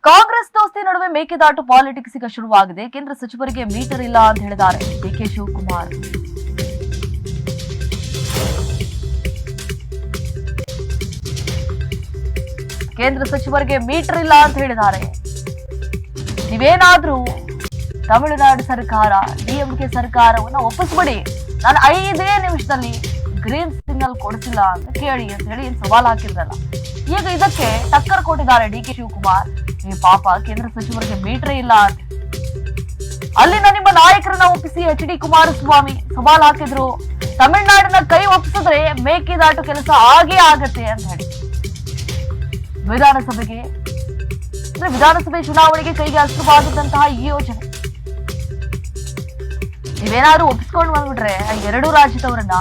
ಕಾಂಗ್ರೆಸ್ ದೋಸ್ತಿ ನಡುವೆ ಮೇಕೆದಾಟು ಪಾಲಿಟಿಕ್ಸ್ ಈಗ ಶುರುವಾಗಿದೆ. ಕೇಂದ್ರ ಸಚಿವರಿಗೆ ಮೀಟರ್ ಇಲ್ಲ ಅಂತ ಹೇಳಿದ್ದಾರೆ ಡಿಕೆ ಶಿವಕುಮಾರ್. ಕೇಂದ್ರ ಸಚಿವರಿಗೆ ಮೀಟರ್ ಇಲ್ಲ ಅಂತ ಹೇಳಿದ್ದಾರೆ. ನೀವೇನಾದ್ರೂ ತಮಿಳುನಾಡು ಸರ್ಕಾರ ಡಿಎಂಕೆ ಸರ್ಕಾರವನ್ನ ಒಪ್ಪಿಸ್ಬಿಡಿ, ನಾನು 5 ನಿಮಿಷದಲ್ಲಿ ಗ್ರೀನ್ ಸಿಗ್ನಲ್ ಕೊಡಿಸಿಲ್ಲ ಅಂತ ಕೇಳಿ ಅಂತ ಹೇಳಿ ಸವಾಲ್ ಹಾಕಿದ್ರಲ್ಲ. ಈಗ ಇದಕ್ಕೆ ಟಕ್ಕರ್ ಕೊಟ್ಟಿದ್ದಾರೆ ಡಿಕೆ ಶಿವಕುಮಾರ್. ಈ ಪಾಪ ಕೇಂದ್ರ ಸಚಿವರಿಗೆ ಮೀಟರ್ ಇಲ್ಲ ಅಂತ ಅಲ್ಲಿನ ನಿಮ್ಮ ನಾಯಕರನ್ನ ಒಪ್ಪಿಸಿ HD ಕುಮಾರಸ್ವಾಮಿ ಸವಾಲ್ ಹಾಕಿದ್ರು. ತಮಿಳುನಾಡಿನ ಕೈ ಒಪ್ಪಿಸಿದ್ರೆ ಮೇಕೆದಾಟು ಕೆಲಸ ಆಗೇ ಆಗತ್ತೆ ಅಂತ ಹೇಳಿ ವಿಧಾನಸಭೆ ಚುನಾವಣೆಗೆ ಕೈಗೆ ಅಸ್ತ್ರವಾದಂತಹ ಈ ಯೋಜನೆ ನೀವೇನಾದ್ರೂ ಒಪ್ಪಿಸ್ಕೊಂಡು ಬಂದ್ಬಿಟ್ರೆ ಎರಡೂ ರಾಜ್ಯದವರನ್ನ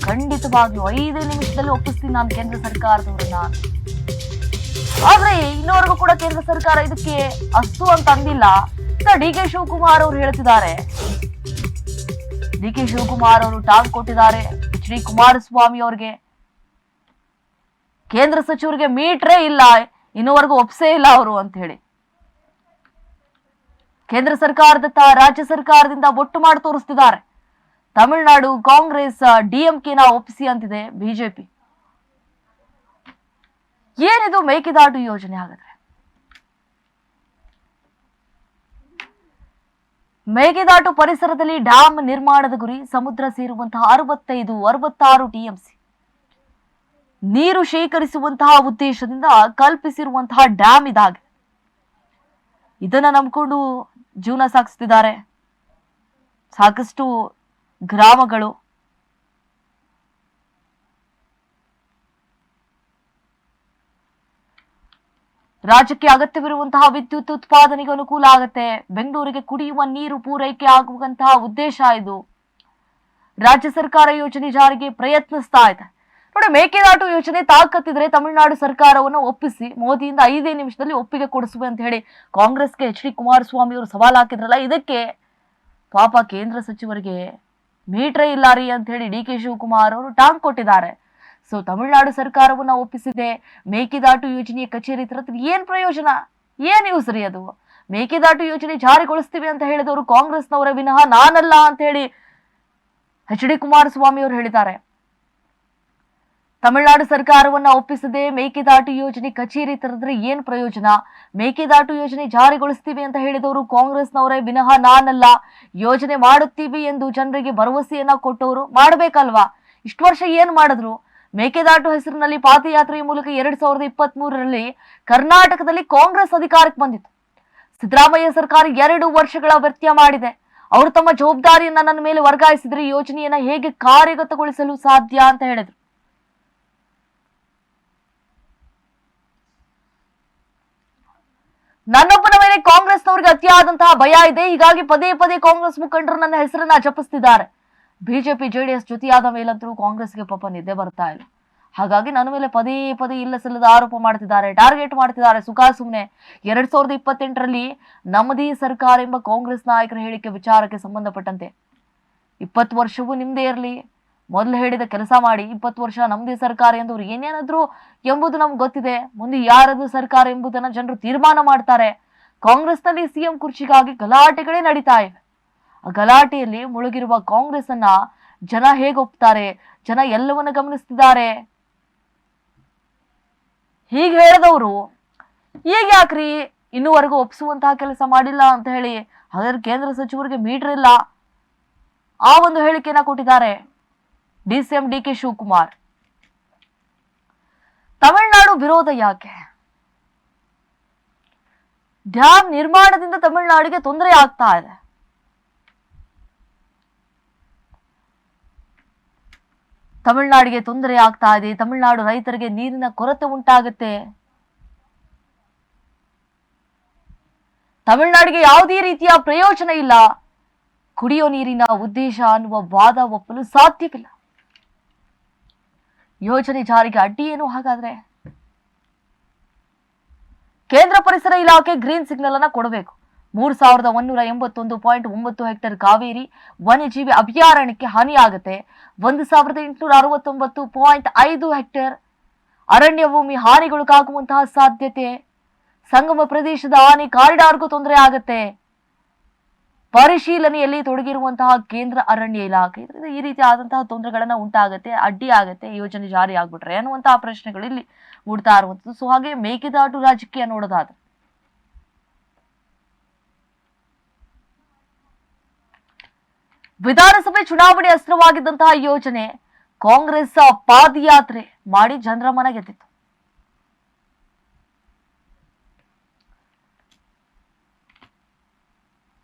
ಖಂಡಿತವಾಗಿಯೂ 5 ನಿಮಿಷದಲ್ಲಿ ಒಪ್ಪಿಸ್ತೀನಿ ನಾನು ಕೇಂದ್ರ ಸರ್ಕಾರದವರನ್ನ. ಆದ್ರೆ ಇನ್ನವರೆಗೂ ಕೂಡ ಕೇಂದ್ರ ಸರ್ಕಾರ ಇದಕ್ಕೆ ಅಸ್ತು ಅಂತ ಅಂದಿಲ್ಲ. ಡಿಕೆ ಶಿವಕುಮಾರ್ ಅವರು ಹೇಳ್ತಿದ್ದಾರೆ. ಡಿಕೆ ಶಿವಕುಮಾರ್ ಅವರು ಟಾಂಗ್ ಕೊಟ್ಟಿದ್ದಾರೆ HD ಕುಮಾರಸ್ವಾಮಿ ಅವ್ರಿಗೆ. ಕೇಂದ್ರ ಸಚಿವರಿಗೆ ಮೀಟ್ರೇ ಇಲ್ಲ, ಇನ್ನುವರೆಗೂ ಒಪ್ಸೇ ಇಲ್ಲ ಅವರು ಅಂತ ಹೇಳಿ ಕೇಂದ್ರ ಸರ್ಕಾರದತ್ತ ರಾಜ್ಯ ಸರ್ಕಾರದಿಂದ ಒಟ್ಟು ಮಾಡಿ ತೋರಿಸ್ತಿದ್ದಾರೆ. ತಮಿಳುನಾಡು ಕಾಂಗ್ರೆಸ್ ಡಿಎಂಕೆನ ಒಪ್ಪಿಸಿ ಅಂತಿದೆ ಬಿಜೆಪಿ. ಏನಿದು ಮೇಕೆದಾಟು ಯೋಜನೆ? ಹಾಗಾದ್ರೆ ಮೇಕೆದಾಟು ಪರಿಸರದಲ್ಲಿ ಡ್ಯಾಮ್ ನಿರ್ಮಾಣದ ಗುರಿ ಸಮುದ್ರ ಸೇರುವಂತಹ 65-66 TMC ನೀರು ಶೇಖರಿಸುವಂತಹ ಉದ್ದೇಶದಿಂದ ಕಲ್ಪಿಸಿರುವಂತಹ ಡ್ಯಾಮ್ ಇದಾಗಿದೆ. ಇದನ್ನ ನಂಬಿಕೊಂಡು ಜೀವನ ಸಾಗಿಸ್ತಿದ್ದಾರೆ ಸಾಕಷ್ಟು ಗ್ರಾಮಗಳು. ರಾಜ್ಯಕ್ಕೆ ಅಗತ್ಯವಿರುವಂತಹ ವಿದ್ಯುತ್ ಉತ್ಪಾದನೆಗೆ ಅನುಕೂಲ ಆಗುತ್ತೆ. ಬೆಂಗಳೂರಿಗೆ ಕುಡಿಯುವ ನೀರು ಪೂರೈಕೆ ಆಗುವಂತಹ ಉದ್ದೇಶ ಇದು. ರಾಜ್ಯ ಸರ್ಕಾರ ಯೋಜನೆ ಜಾರಿಗೆ ಪ್ರಯತ್ನಿಸ್ತಾ ಇದೆ. ನೋಡಿ, ಮೇಕೆದಾಟು ಯೋಜನೆ ತಾಕತ್ತಿದ್ರೆ ತಮಿಳುನಾಡು ಸರ್ಕಾರವನ್ನು ಒಪ್ಪಿಸಿ ಮೋದಿಯಿಂದ 5 ನಿಮಿಷದಲ್ಲಿ ಒಪ್ಪಿಗೆ ಕೊಡಿಸುವೆ ಅಂತ ಹೇಳಿ ಕಾಂಗ್ರೆಸ್ಗೆ HD ಕುಮಾರಸ್ವಾಮಿ ಅವರು ಸವಾಲ್ ಹಾಕಿದ್ರಲ್ಲ. ಇದಕ್ಕೆ ಪಾಪ ಕೇಂದ್ರ ಸಚಿವರಿಗೆ ಮೀಟ್ರೇ ಇಲ್ಲ ರೀ ಅಂತ ಹೇಳಿ ಡಿಕೆ ಶಿವಕುಮಾರ್ ಅವರು ಟಾಂಗ್ ಕೊಟ್ಟಿದ್ದಾರೆ. ಸೊ ತಮಿಳುನಾಡು ಸರ್ಕಾರವನ್ನ ಒಪ್ಪಿಸಿದೆ. ಮೇಕೆದಾಟು ಯೋಜನೆಯ ಕಚೇರಿ ತರತ್ರ ಏನ್ ಪ್ರಯೋಜನ, ಏನ್ ಯೂಸ್ ರೀ ಅದು? ಮೇಕೆದಾಟು ಯೋಜನೆ ಜಾರಿಗೊಳಿಸ್ತೀವಿ ಅಂತ ಹೇಳಿದವರು ಕಾಂಗ್ರೆಸ್ನವರ ವಿನಃ ನಾನಲ್ಲ ಅಂತ ಹೇಳಿ HD ಕುಮಾರಸ್ವಾಮಿ ಅವರು ಹೇಳಿದ್ದಾರೆ. ತಮಿಳುನಾಡು ಸರ್ಕಾರವನ್ನ ಒಪ್ಪಿಸದೆ ಮೇಕೆದಾಟು ಯೋಜನೆ ಕಚೇರಿ ತರದ್ರೆ ಏನ್ ಪ್ರಯೋಜನ? ಮೇಕೆದಾಟು ಯೋಜನೆ ಜಾರಿಗೊಳಿಸ್ತೀವಿ ಅಂತ ಹೇಳಿದವರು ಕಾಂಗ್ರೆಸ್ನವರೇ ವಿನಃ ನಾನಲ್ಲ. ಯೋಜನೆ ಮಾಡುತ್ತೀವಿ ಎಂದು ಜನರಿಗೆ ಭರವಸೆಯನ್ನ ಕೊಟ್ಟವರು ಮಾಡ್ಬೇಕಲ್ವಾ? ಇಷ್ಟು ವರ್ಷ ಏನ್ ಮಾಡಿದ್ರು? ಮೇಕೆದಾಟು ಹೆಸರಿನಲ್ಲಿ ಪಾದಯಾತ್ರೆಯ ಮೂಲಕ 2023ರಲ್ಲಿ ಕರ್ನಾಟಕದಲ್ಲಿ ಕಾಂಗ್ರೆಸ್ ಅಧಿಕಾರಕ್ಕೆ ಬಂದಿತ್ತು. ಸಿದ್ದರಾಮಯ್ಯ ಸರ್ಕಾರ 2 ವರ್ಷಗಳ ವ್ಯತ್ಯ ಮಾಡಿದೆ. ಅವರು ತಮ್ಮ ಜವಾಬ್ದಾರಿಯನ್ನ ನನ್ನ ಮೇಲೆ ವರ್ಗಾಯಿಸಿದ್ರೆ ಯೋಜನೆಯನ್ನ ಹೇಗೆ ಕಾರ್ಯಗತಗೊಳಿಸಲು ಸಾಧ್ಯ ಅಂತ ಹೇಳಿದ್ರು. ನನ್ನೊಬ್ಬನ ಮೇಲೆ ಕಾಂಗ್ರೆಸ್ನವರಿಗೆ ಅತಿಯಾದಂತಹ ಭಯ ಇದೆ. ಹೀಗಾಗಿ ಪದೇ ಪದೇ ಕಾಂಗ್ರೆಸ್ ಮುಖಂಡರು ನನ್ನ ಹೆಸರನ್ನ ಜಪಿಸ್ತಿದ್ದಾರೆ. ಬಿಜೆಪಿ JDS ಜೊತೆಯಾದ ಮೇಲಂತರೂ ಕಾಂಗ್ರೆಸ್ಗೆ ಪಾಪ ನಿದ್ದೆ ಬರ್ತಾ ಇಲ್ಲ. ಹಾಗಾಗಿ ನನ್ನ ಮೇಲೆ ಪದೇ ಪದೇ ಇಲ್ಲ ಸಲ್ಲದ ಆರೋಪ ಮಾಡ್ತಿದ್ದಾರೆ, ಟಾರ್ಗೆಟ್ ಮಾಡ್ತಿದ್ದಾರೆ. ಸುಮ್ಮನೆ 2028ರಲ್ಲಿ ನಮ್ಮದೇ ಸರ್ಕಾರ ಎಂಬ ಕಾಂಗ್ರೆಸ್ ನಾಯಕರ ಹೇಳಿಕೆ ವಿಚಾರಕ್ಕೆ ಸಂಬಂಧಪಟ್ಟಂತೆ 20 ವರ್ಷವೂ ನಿಮ್ದೇ ಇರಲಿ, ಮೊದಲು ಹೇಳಿದ ಕೆಲಸ ಮಾಡಿ, 20 ವರ್ಷ ನಮ್ದೇ ಸರ್ಕಾರ ಎಂದವರು ಏನೇನಾದ್ರು ಎಂಬುದು ನಮ್ಗೆ ಗೊತ್ತಿದೆ. ಮುಂದೆ ಯಾರದು ಸರ್ಕಾರ ಎಂಬುದನ್ನ ಜನರು ತೀರ್ಮಾನ ಮಾಡ್ತಾರೆ. ಕಾಂಗ್ರೆಸ್ನಲ್ಲಿ CM ಕುರ್ಚಿಗಾಗಿ ಗಲಾಟೆಗಳೇ ನಡೀತಾ ಇವೆ. ಆ ಗಲಾಟೆಯಲ್ಲಿ ಮುಳುಗಿರುವ ಕಾಂಗ್ರೆಸ್ ಅನ್ನ ಜನ ಹೇಗೆ ಒಪ್ತಾರೆ? ಜನ ಎಲ್ಲವನ್ನ ಗಮನಿಸ್ತಿದ್ದಾರೆ. ಹೀಗೆ ಹೇಳಿದವರು ಈಗ ಯಾಕ್ರಿ ಇನ್ನೂವರೆಗೂ ಒಪ್ಪಿಸುವಂತಹ ಕೆಲಸ ಮಾಡಿಲ್ಲ ಅಂತ ಹೇಳಿ ಹಾಗಾದ್ರೆ ಕೇಂದ್ರ ಸಚಿವರಿಗೆ ಮೀಟರ್ ಇಲ್ಲ ಆ ಒಂದು ಹೇಳಿಕೆಯನ್ನ ಕೊಟ್ಟಿದ್ದಾರೆ DCM DK ಶಿವಕುಮಾರ್. ತಮಿಳುನಾಡು ವಿರೋಧ ಯಾಕೆ? ಡ್ಯಾಮ್ ನಿರ್ಮಾಣದಿಂದ ತಮಿಳುನಾಡಿಗೆ ತೊಂದರೆ ಆಗ್ತಾ ಇದೆ. ತಮಿಳುನಾಡಿಗೆ ತೊಂದರೆ ಆಗ್ತಾ ಇದೆ. ತಮಿಳುನಾಡು ರೈತರಿಗೆ ನೀರಿನ ಕೊರತೆ ಉಂಟಾಗುತ್ತೆ. ತಮಿಳುನಾಡಿಗೆ ಯಾವುದೇ ರೀತಿಯ ಪ್ರಯೋಜನ ಇಲ್ಲ. ಕುಡಿಯೋ ನೀರಿನ ಉದ್ದೇಶ ಅನ್ನುವ ವಾದ ಒಪ್ಪಲು ಸಾಧ್ಯವಿಲ್ಲ. ಯೋಜನೆ ಜಾರಿಗೆ ಅಡ್ಡಿ ಏನು? ಹಾಗಾದ್ರೆ ಕೇಂದ್ರ ಪರಿಸರ ಇಲಾಖೆ ಗ್ರೀನ್ ಸಿಗ್ನಲ್ ಅನ್ನ ಕೊಡಬೇಕು. 3181.9 ಹೆಕ್ಟೇರ್ ಕಾವೇರಿ ವನ್ಯಜೀವಿ ಅಭಯಾರಣ್ಯಕ್ಕೆ ಹಾನಿಯಾಗುತ್ತೆ. 1869.5 ಹೆಕ್ಟೇರ್ ಅರಣ್ಯ ಭೂಮಿ ಹಾನಿಗೊಳಗಾಗುವಂತಹ ಸಾಧ್ಯತೆ. ಸಂಗಮ ಪ್ರದೇಶದ ಆನೆ ಕಾರಿಡಾರ್ಗೂ ತೊಂದರೆ ಆಗುತ್ತೆ. ಪರಿಶೀಲನೆಯಲ್ಲಿ ತೊಡಗಿರುವಂತಹ ಕೇಂದ್ರ ಅರಣ್ಯ ಇಲಾಖೆ ಈ ರೀತಿ ಆದಂತಹ ತೊಂದರೆಗಳನ್ನ ಉಂಟಾಗತ್ತೆ, ಅಡ್ಡಿ ಆಗತ್ತೆ ಯೋಜನೆ ಜಾರಿ ಆಗ್ಬಿಟ್ರೆ ಅನ್ನುವಂತಹ ಪ್ರಶ್ನೆಗಳು ಇಲ್ಲಿ ಮೂಡ್ತಾ ಇರುವಂತದ್ದು. ಸೊ ಹಾಗೆ ಮೇಕೆದಾಟು ರಾಜಕೀಯ ನೋಡೋದಾದ್ರೆ ವಿಧಾನಸಭೆ ಚುನಾವಣೆ ಅಸ್ತ್ರವಾಗಿದ್ದಂತಹ ಯೋಜನೆ ಕಾಂಗ್ರೆಸ್ ಪಾದಯಾತ್ರೆ ಮಾಡಿ ಜನರ ಮನ ಗೆದ್ದಿತ್ತು.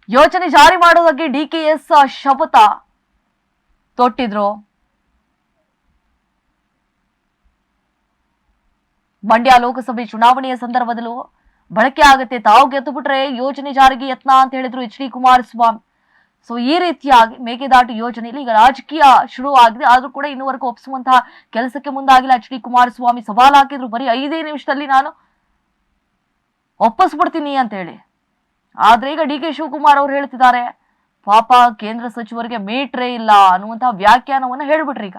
ಯೋಜನೆ ಜಾರಿ ಮಾಡೋದಕ್ಕೆ ಡಿಕೆಎಸ್ ಶಪಥ ತೊಟ್ಟಿದ್ರು. ಮಂಡ್ಯ ಲೋಕಸಭೆ ಚುನಾವಣೆಯ ಸಂದರ್ಭದಲ್ಲೂ ಬಳಕೆ ಆಗುತ್ತೆ, ತಾವು ಗೆದ್ದು ಬಿಟ್ರೆ ಯೋಜನೆ ಜಾರಿಗೆ ಯತ್ನ ಅಂತ ಹೇಳಿದ್ರು ಎಚ್ ಡಿ ಕುಮಾರಸ್ವಾಮಿ. ಸೊ ಈ ರೀತಿಯಾಗಿ ಮೇಕೆದಾಟು ಯೋಜನೆಯಲ್ಲಿ ಈಗ ರಾಜಕೀಯ ಶುರು ಆಗಿದೆ. ಆದ್ರೂ ಕೂಡ ಇನ್ನೂವರೆಗೂ ಒಪ್ಪಿಸುವಂತಹ ಕೆಲಸಕ್ಕೆ ಮುಂದಾಗಿಲ್ಲ ಎಚ್ ಡಿ ಕುಮಾರಸ್ವಾಮಿ. ಸವಾಲು ಹಾಕಿದ್ರು, ಬರೀ 5 ನಿಮಿಷದಲ್ಲಿ ನಾನು ಒಪ್ಪಿಸ್ಬಿಡ್ತೀನಿ ಅಂತ ಹೇಳಿ. ಆದ್ರೆ ಈಗ ಡಿ ಕೆ ಶಿವಕುಮಾರ್ ಅವರು ಹೇಳ್ತಿದ್ದಾರೆ, ಪಾಪ ಕೇಂದ್ರ ಸಚಿವರಿಗೆ ಮೀಟ್ರೇ ಇಲ್ಲ ಅನ್ನುವಂತಹ ವ್ಯಾಖ್ಯಾನವನ್ನು ಹೇಳ್ಬಿಟ್ರಿ. ಈಗ